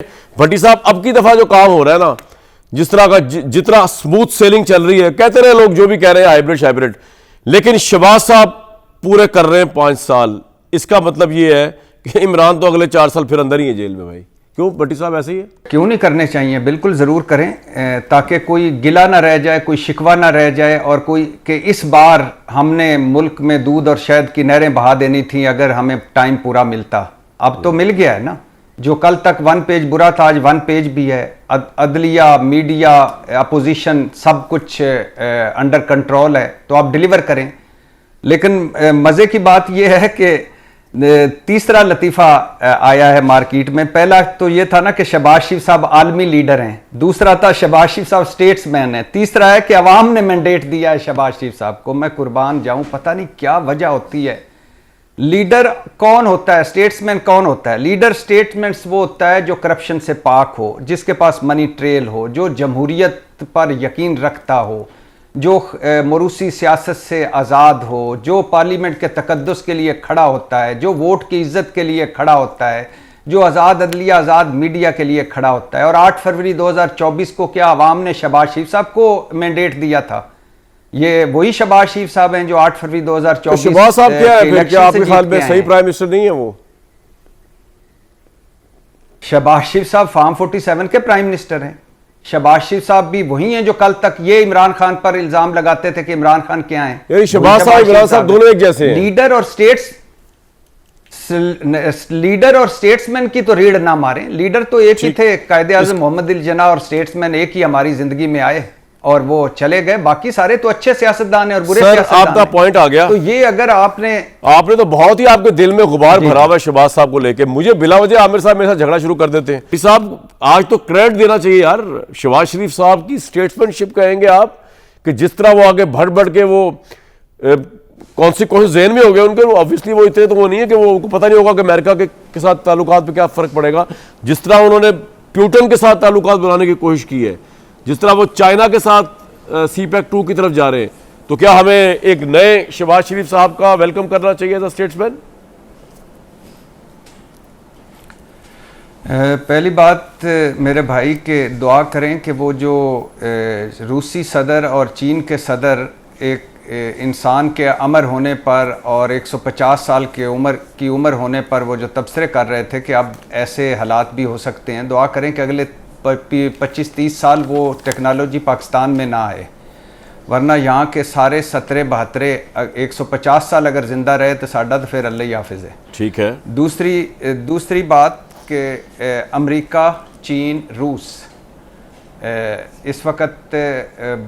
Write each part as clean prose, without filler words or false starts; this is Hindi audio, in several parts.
भट्टी साहब, अब की दफा जो काम हो रहा है ना, जिस तरह का जितना स्मूथ सेलिंग चल रही है, कहते रहे लोग जो भी कह रहे हैं हाइब्रिड, लेकिन शहबाज साहब पूरे कर रहे हैं 5 साल। इसका मतलब ये है कि इमरान तो अगले 4 साल फिर अंदर ही है जेल में। भाई क्यों भट्टी साहब ऐसे ही है? क्यों नहीं करने चाहिए, बिल्कुल ज़रूर करें, ताकि कोई गिला ना रह जाए, कोई शिकवा ना रह जाए, और कोई कि इस बार हमने मुल्क में दूध और शहद की नहरें बहा देनी थी अगर हमें टाइम पूरा मिलता। अब तो मिल गया है ना, जो कल तक 1 पेज बुरा था आज 1 पेज भी है। अदलिया, मीडिया, अपोजिशन सब कुछ अंडर कंट्रोल है, तो आप डिलीवर करें। लेकिन मज़े की बात यह है कि तीसरा लतीफ़ा आया है मार्केट में। पहला तो ये था ना कि शहबाज शरीफ साहब आलमी लीडर हैं, दूसरा था शहबाज शरीफ साहब स्टेट्समैन है, तीसरा है कि अवाम ने मैंडेट दिया है शहबाज शरीफ साहब को। मैं कुर्बान जाऊं, पता नहीं क्या वजह होती है। लीडर कौन होता है, स्टेट्समैन कौन होता है? लीडर स्टेट्समैन वो होता है जो करप्शन से पाक हो, जिसके पास मनी ट्रेल हो, जो जमहूरियत पर यकीन रखता हो, जो मरूसी सियासत से आज़ाद हो, जो पार्लियामेंट के तकद्दुस के लिए खड़ा होता है, जो वोट की इज्जत के लिए खड़ा होता है, जो आज़ाद अदलिया, आज़ाद मीडिया के लिए खड़ा होता है। और 8 फरवरी 2024 को क्या अवाम ने शहबाज शरीफ साहब को मैंडेट दिया था? ये वही शहबाज शरीफ साहब हैं जो 8 फरवरी 2024 शहबाज साहब क्या है फिर? क्या आपके ख्याल में सही प्राइम मिनिस्टर नहीं है वो? शहबाज शरीफ साहब फार्म 47 के प्राइम मिनिस्टर हैं। शहबाज शरीफ साहब भी वही हैं जो कल तक ये इमरान खान पर इल्जाम लगाते थे कि इमरान खान क्या हैं। शहबाज साहब, इमरान साहब दोनों एक जैसे हैं। लीडर और स्टेट्समैन की तो रीढ़ ना मारें। लीडर तो एक ही थे, कायदे आज़म मोहम्मद अली जिन्ना, और स्टेट्समैन एक ही हमारी जिंदगी में आए और वो चले गए। बाकी सारे तो अच्छे सियासतदान हैं और बुरे सियासतदान। आपका पॉइंट आ गया। तो ये अगर आपने तो बहुत ही आपके दिल में गुबार भरा हुआ है शहबाज साहब को लेके। मुझे बिला वजह आमिर साहब मेरे साथ झगड़ा शुरू कर देते हैं। साहब आज तो क्रेडिट देना चाहिए यार शहबाज शरीफ साहब की स्टेट्समैनशिप कहेंगे आप, कि जिस तरह वो आगे बढ़ बढ़ के वो कॉन्सिक्वेंस जेन में हो गए उनके। ऑब्वियसली वो इतने तो वो नहीं है कि वो उनको पता नहीं होगा कि अमेरिका के साथ ताल्लुकात पे क्या फर्क पड़ेगा। जिस तरह उन्होंने प्यूटन के साथ ताल्लुकात बनाने की कोशिश की है, जिस तरह वो चाइना के साथ CPEC 2 की तरफ जा रहे हैं, तो क्या हमें एक नए शहबाज शरीफ साहब का वेलकम करना चाहिए एज अ स्टेट्समैन? पहली बात मेरे भाई के दुआ करें कि वो जो रूसी सदर और चीन के सदर एक इंसान के अमर होने पर और 150 साल की उम्र होने पर वो जो तबसरे कर रहे थे कि अब ऐसे हालात भी हो सकते हैं, दुआ करें कि अगले 25-30 साल वो टेक्नोलॉजी पाकिस्तान में ना आए, वरना यहाँ के सारे 17-72 150 साल अगर ज़िंदा रहे तो साडा तो फिर अल्लाह ही हाफिज़ है। ठीक है। दूसरी बात कि अमेरिका, चीन, रूस इस वक्त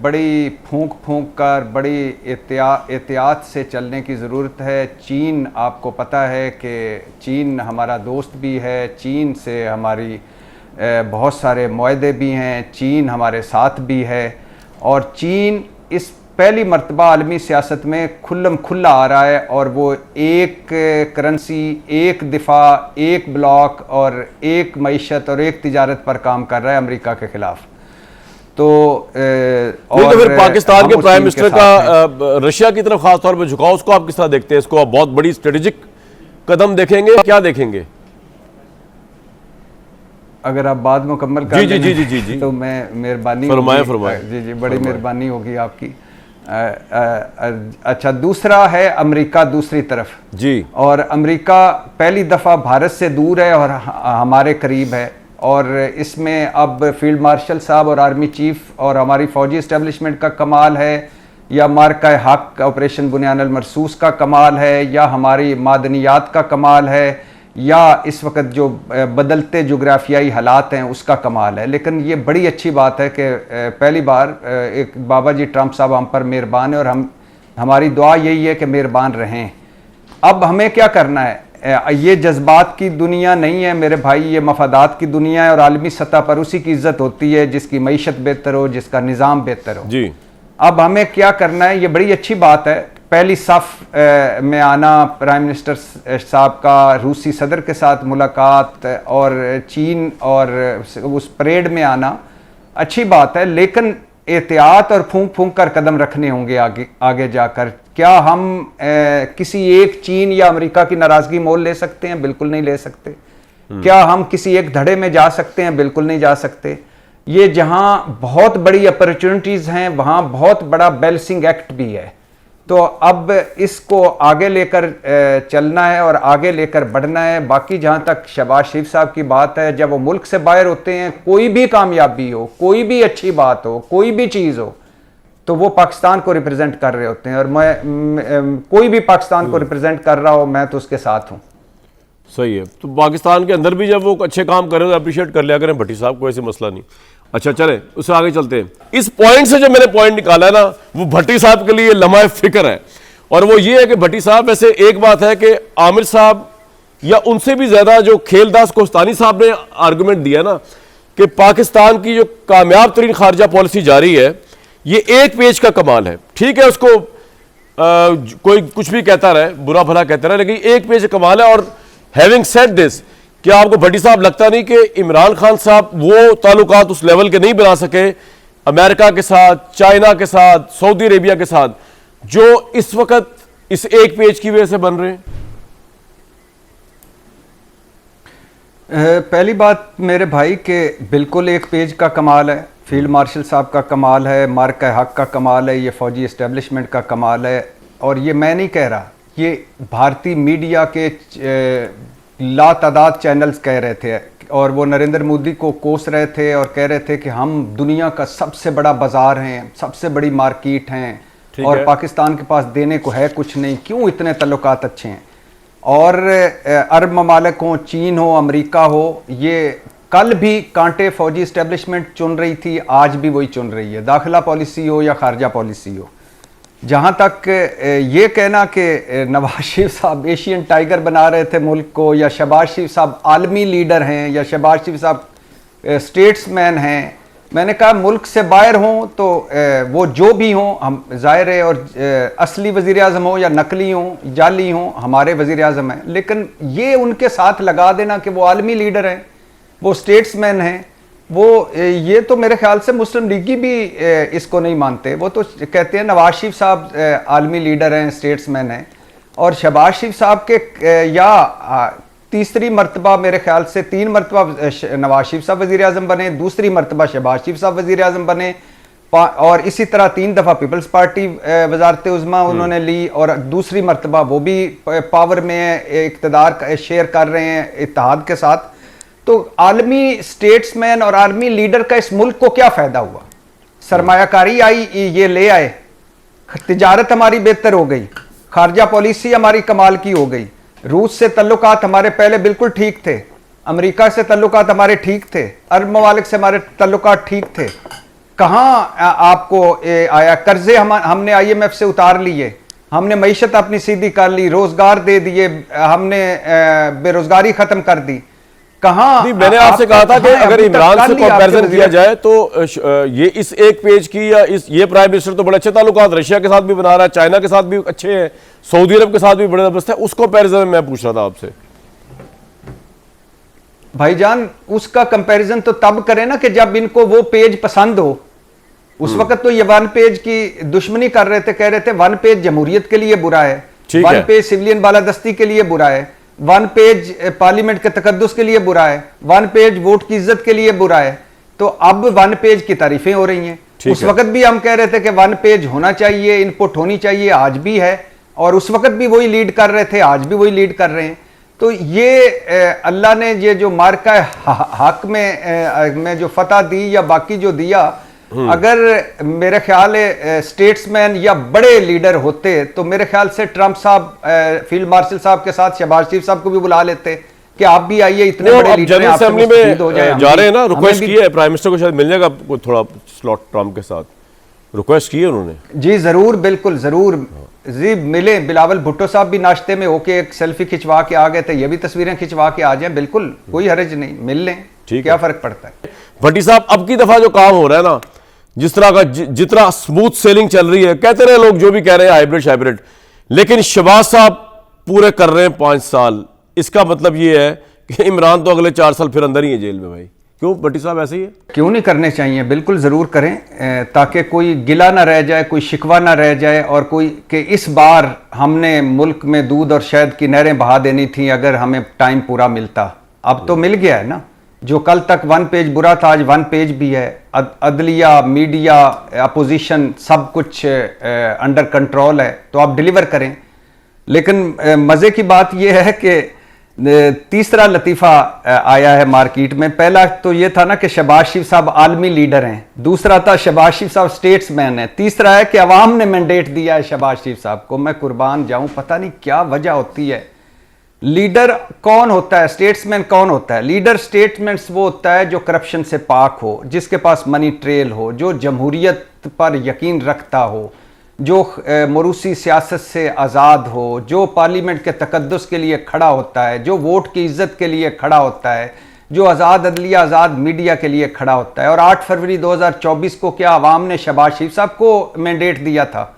बड़ी फूंक कर बड़ी एहतियात से चलने की ज़रूरत है। चीन, आपको पता है कि चीन हमारा दोस्त भी है, चीन से हमारी बहुत सारे मुआहदे भी हैं, चीन हमारे साथ भी है, और चीन इस पहली मर्तबा आलमी सियासत में खुल्लम खुल्ला आ रहा है, और वो एक करेंसी, एक दिफा, एक ब्लॉक और एक मईशत और एक तिजारत पर काम कर रहा है अमेरिका के खिलाफ। तो और तो फिर पाकिस्तान के प्राइम मिनिस्टर का रशिया की तरफ खासतौर पर झुकाव, उसको आप किस तरह देखते हैं? इसको आप बहुत बड़ी स्ट्रेटेजिक कदम देखेंगे, क्या देखेंगे? अगर आप बात मुकम्मल कर जी तो मैं मेहरबानी फरमाएं। जी बड़ी मेहरबानी होगी आपकी। अच्छा, दूसरा है अमेरिका दूसरी तरफ जी, और अमेरिका पहली दफ़ा भारत से दूर है और हमारे करीब है, और इसमें अब फील्ड मार्शल साहब और आर्मी चीफ और हमारी फौजी इस्टेब्लिशमेंट का कमाल है, या मार्का हक ऑपरेशन बुनियान अल मरसूस का कमाल है, या हमारी मादनियात का कमाल है, या इस वक्त जो बदलते जोग्राफियाई हालात हैं उसका कमाल है। लेकिन ये बड़ी अच्छी बात है कि पहली बार एक बाबा जी ट्रंप साहब हम पर मेहरबान है, और हमारी दुआ यही है कि मेहरबान रहें। अब हमें क्या करना है? ये जज्बात की दुनिया नहीं है मेरे भाई, ये मफादात की दुनिया है, और आलमी सतह पर उसी की इज्जत होती है जिसकी मईशत बेहतर हो, जिसका निज़ाम बेहतर हो जी। अब हमें क्या करना है? ये बड़ी अच्छी बात है, पहली सफ़ में आना प्राइम मिनिस्टर साहब का, रूसी सदर के साथ मुलाकात, और चीन और उस परेड में आना अच्छी बात है, लेकिन एहतियात और फूंक फूंक कर कदम रखने होंगे आगे जाकर। क्या हम किसी एक चीन या अमेरिका की नाराज़गी मोल ले सकते हैं? बिल्कुल नहीं ले सकते। क्या हम किसी एक धड़े में जा सकते हैं? बिल्कुल नहीं जा सकते। ये जहां बहुत बड़ी अपॉर्चुनिटीज हैं वहां बहुत बड़ा बैलेंसिंग एक्ट भी है। तो अब इसको आगे लेकर चलना है और आगे लेकर बढ़ना है। बाकी जहां तक शहबाज शरीफ साहब की बात है, जब वो मुल्क से बाहर होते हैं, कोई भी कामयाबी हो, कोई भी अच्छी बात हो, कोई भी चीज हो, तो वो पाकिस्तान को रिप्रेजेंट कर रहे होते हैं। और मैं कोई भी पाकिस्तान को रिप्रेजेंट कर रहा हो, मैं तो उसके साथ हूँ। सही है। तो पाकिस्तान के अंदर भी जब वो अच्छे काम कर रहे हो तो अप्रिशिएट कर लिया करें भट्टी साहब को, ऐसे मसला नहीं। अच्छा चले उससे आगे चलते हैं। इस पॉइंट से जो मैंने पॉइंट निकाला है ना, वो भट्टी साहब के लिए लम्हा फिक्र है, और वो ये है कि भट्टी साहब, वैसे एक बात है कि आमिर साहब या उनसे भी ज्यादा जो खेलदास कोस्तानी साहब ने आर्गुमेंट दिया ना कि पाकिस्तान की जो कामयाब तरीन खारजा पॉलिसी जारी है, ये एक पेज का कमाल है। ठीक है, उसको कोई कुछ भी कहता रहे, बुरा भला कहता रहे, लेकिन एक पेज का कमाल है। और हैविंग सेड दिस, क्या आपको भट्टी साहब लगता नहीं कि इमरान खान साहब वो ताल्लुकात उस लेवल के नहीं बना सके अमेरिका के साथ, चाइना के साथ, सऊदी अरेबिया के साथ, जो इस वक्त इस एक पेज की वजह से बन रहे हैं? पहली बात मेरे भाई के बिल्कुल एक पेज का कमाल है, फील्ड मार्शल साहब का कमाल है, मार्क हक का कमाल है, ये फौजी एस्टेब्लिशमेंट का कमाल है। और ये मैं नहीं कह रहा, ये भारतीय मीडिया के लातादाद चैनल्स कह रहे थे, और वो नरेंद्र मोदी को कोस रहे थे और कह रहे थे कि हम दुनिया का सबसे बड़ा बाजार हैं, सबसे बड़ी मार्केट हैं, और पाकिस्तान के पास देने को है कुछ नहीं, क्यों इतने तल्लुकात अच्छे हैं। और अरब ममालिक हो, चीन हो, अमेरिका हो, ये कल भी कांटे फौजी इस्टेब्लिशमेंट चुन रही थी, आज भी वही चुन रही है, दाखिला पॉलिसी हो या खारजा पॉलिसी हो। जहाँ तक ये कहना कि नवाज शरीफ साहब एशियन टाइगर बना रहे थे मुल्क को, या शहबाज शरीफ साहब आलमी लीडर हैं, या शहबाज शरीफ साहब स्टेट्समैन हैं, मैंने कहा मुल्क से बाहर हों तो वो जो भी हों, हम जाहिर है, और असली वज़ीर आज़म हो या नकली हों, जाली हों, हमारे वज़ीर आज़म हैं। लेकिन ये उनके साथ लगा देना कि वो आलमी लीडर हैं, वो स्टेट्समैन हैं, वो ये तो मेरे ख्याल से मुस्लिम लीगी भी इसको नहीं मानते। वो तो कहते हैं नवाज शरीफ साहब आलमी लीडर हैं, स्टेट्समैन हैं, और शहबाज शरीफ साहब के या तीसरी मरतबा, मेरे ख्याल से 3 मरतबा नवाज शरीफ साहब वज़ीर आज़म बने, दूसरी मरतबा शहबाज शरीफ साहब वज़ीर आज़म बने, और इसी तरह 3 दफ़ा पीपल्स पार्टी वज़ारत उज़्मा उन्होंने ली, और दूसरी मरतबा वो भी पावर में इक़्तिदार शेयर कर रहे हैं इत्तेहाद के साथ। तो आलमी स्टेट्समैन और आर्मी लीडर का इस मुल्क को क्या फ़ायदा हुआ? सरमायाकारी आई, ये ले आए, तिजारत हमारी बेहतर हो गई, खारजा पॉलिसी हमारी कमाल की हो गई, रूस से तल्लुकात हमारे पहले बिल्कुल ठीक थे, अमेरिका से तल्लुकात हमारे ठीक थे, अरब ममालिक से हमारे तल्लुकात ठीक थे। कहाँ आपको आया? कर्जे हमने IMF से उतार लिए, हमने मईशत अपनी सीधी कर ली, रोजगार दे दिए, हमने बेरोजगारी खत्म कर दी। कहाँ? मैंने आपसे कहा था कि अगर इमरान से कंपैरिजन किया जाए तो ये इस एक पेज की, या ये प्राइम मिनिस्टर तो बड़े अच्छे ताल्लुकात रशिया के साथ भी बना रहा है, चाइना के साथ भी अच्छे हैं, सऊदी अरब के साथ भी बड़े जबरदस्त है, उस कंपैरिजन में मैं पूछ रहा था आपसे। भाईजान उसका कंपैरिजन तो तब करें ना कि जब इनको वो पेज पसंद हो। उस वक्त तो ये 1 पेज की दुश्मनी कर रहे थे, कह रहे थे 1 पेज जमहूरियत के लिए बुरा है, 1 पेज सिविलियन बालादस्ती के लिए बुरा है, 1 पेज पार्लियामेंट के तकद्दुस के लिए बुरा है, 1 पेज वोट की इज्जत के लिए बुरा है। तो अब 1 पेज की तारीफें हो रही हैं। उस वक्त भी हम कह रहे थे कि 1 पेज होना चाहिए, इनपुट होनी चाहिए, आज भी है, और उस वक्त भी वही लीड कर रहे थे, आज भी वही लीड कर रहे हैं। तो ये अल्लाह ने ये जो मार्का हक में जो फतह दी या बाकी जो दिया, अगर मेरे ख्याल है स्टेट्समैन या बड़े लीडर होते तो मेरे ख्याल से ट्रंप साहब फील्ड मार्शल साहब के साथ शहबाज शरीफ साहब को भी बुला लेते कि आप भी आइए, इतने बड़े लीडर हैं, आपसे मुस्तफीद हो जाए। जा रहे हैं ना, रिक्वेस्ट की है प्राइम मिनिस्टर को, शायद मिल जाएगा थोड़ा स्लॉट ट्रंप के साथ, रिक्वेस्ट की है उन्होंने। जी जरूर, बिल्कुल जरूर जी मिले। बिलावल भुट्टो साहब भी नाश्ते में होके एक सेल्फी खिंचवा के आ गए थे, ये भी तस्वीरें खिंचवा के आ जाए, बिल्कुल कोई हर्ज नहीं, मिल लें, क्या फर्क पड़ता है। भट्टी साहब, अब की दफा जो काम हो रहा है ना, जिस तरह का जितना स्मूथ सेलिंग चल रही है, कहते रहे लोग जो भी कह रहे हैं हाइब्रिड, लेकिन शहबाज साहब पूरे कर रहे हैं 5 साल, इसका मतलब ये है कि इमरान तो अगले 4 साल फिर अंदर ही है जेल में। भाई क्यों भट्टी साहब ऐसे ही है? क्यों नहीं करने चाहिए, बिल्कुल ज़रूर करें, ताकि कोई गिला ना रह जाए, कोई शिकवा ना रह जाए, और कोई कि इस बार हमने मुल्क में दूध और शहद की नहरें बहा देनी थी अगर हमें टाइम पूरा मिलता। अब तो मिल गया है ना, जो कल तक 1 पेज बुरा था आज 1 पेज भी है। अदलिया, मीडिया, अपोजिशन सब कुछ अंडर कंट्रोल है, तो आप डिलीवर करें। लेकिन मजे की बात यह है कि तीसरा लतीफ़ा आया है मार्केट में। पहला तो ये था ना कि शहबाज शरीफ साहब आलमी लीडर हैं, दूसरा था शहबाज शरीफ साहब स्टेट्समैन हैं, तीसरा है कि अवाम ने मैंडेट दिया है शहबाज शरीफ साहब को। मैं कुर्बान जाऊं, पता नहीं क्या वजह होती है। लीडर कौन होता है, स्टेट्समैन कौन होता है? लीडर स्टेट्समैन वो होता है जो करप्शन से पाक हो, जिसके पास मनी ट्रेल हो, जो जमहूरियत पर यकीन रखता हो, जो मरूसी सियासत से आज़ाद हो, जो पार्लियामेंट के तकद्दुस के लिए खड़ा होता है, जो वोट की इज्जत के लिए खड़ा होता है, जो आज़ाद अदलिया, आज़ाद मीडिया के लिए खड़ा होता है। और 8 फरवरी 2024 को क्या अवाम ने शहबाज शरीफ साहब को मैंडेट दिया था?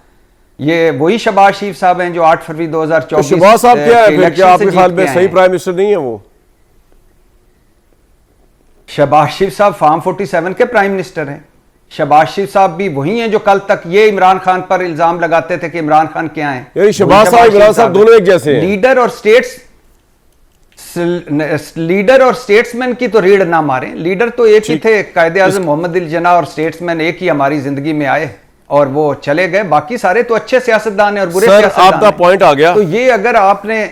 ये वही शहबाज शरीफ साहब हैं जो 8 फरवरी 2024 शहबाज साहब क्या है फिर? क्या आपके ख्याल में सही प्राइम मिनिस्टर नहीं है वो? शहबाज शरीफ साहब फार्म 47 के प्राइम मिनिस्टर हैं। शहबाज शरीफ साहब भी वही हैं जो कल तक ये इमरान खान पर इल्जाम लगाते थे कि इमरान खान क्या हैं। यानी शहबाज साहब इमरान साहब दोनों एक जैसे हैं। लीडर और स्टेट्समैन की तो रीढ़ ना मारें। लीडर तो एक ही थे, कायदे आज़म मोहम्मद अली जिन्ना, और स्टेट्समैन एक ही हमारी जिंदगी में आए और वो चले गए। बाकी सारे तो अच्छे सियासतदान हैं और बुरे सियासतदान हैं। आपका पॉइंट आ गया। तो ये अगर आपने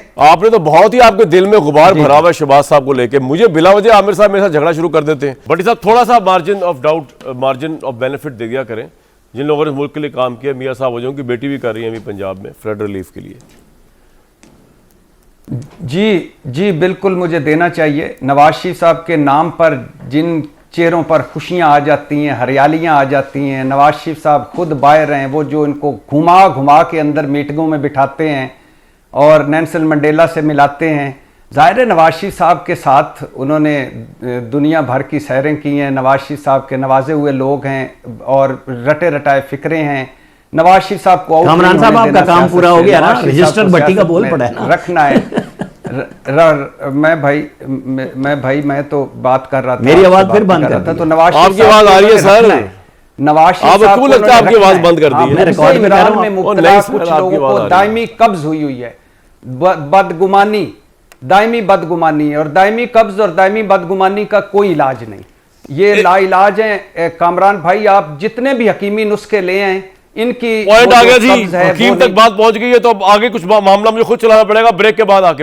तो बहुत ही आपके दिल में गुबार भरा हुआ है शहबाज साहब को लेके। मुझे बिला वजह आमिर साहब मेरे साथ झगड़ा शुरू कर देते हैं। बट साहब थोड़ा सा margin of doubt, margin of benefit दे दिया करें। जिन लोगों ने मुल्क के लिए काम किया, मियाँ साहब वजह की बेटी भी कर रही है अभी पंजाब में फ्लड रिलीफ के लिए। जी बिल्कुल मुझे देना चाहिए। नवाज शरीफ साहब के नाम पर जिन चेहरों पर खुशियां आ जाती हैं, हरियालियां आ जाती हैं, नवाज शरीफ साहब खुद बाहर हैं, वो जो इनको घुमा घुमा के अंदर मीटिंगों में बिठाते हैं और नेल्सन मंडेला से मिलाते हैं। ज़ाहिर है नवाज शरीफ साहब के साथ उन्होंने दुनिया भर की सैरें की हैं। नवाज शरीफ साहब के नवाजे हुए लोग हैं और रटे रटाए फिक्रे हैं। नवाज शरीफ साहब को कामरान साहब आपका काम पूरा हो गया ना, रजिस्टर भट्टी का बोल पड़ा है ना, रखना है। मैं तो बात कर रहा था, मेरी आवाज फिर बंद कर था। तो नवाज आपकी आवाज आ रही है सर? नवाज शरीफ साहब क्यों लगता है आपकी आवाज बंद कर दी है? इमरान में मुब्तला कुछ लोगों को दायमी कब्ज हुई है, बदगुमानी, दायमी बदगुमानी है। और दायमी कब्ज और दायमी बदगुमानी का कोई इलाज नहीं, ये लाइलाज है। कामरान भाई आप जितने भी हकीमी नुस्खे ले आए, इनकी पॉइंट आ गया जी, हकीम तक बात पहुंच गई है। तो अब आगे कुछ मामला मुझे खुद चलाना पड़ेगा ब्रेक के बाद आके।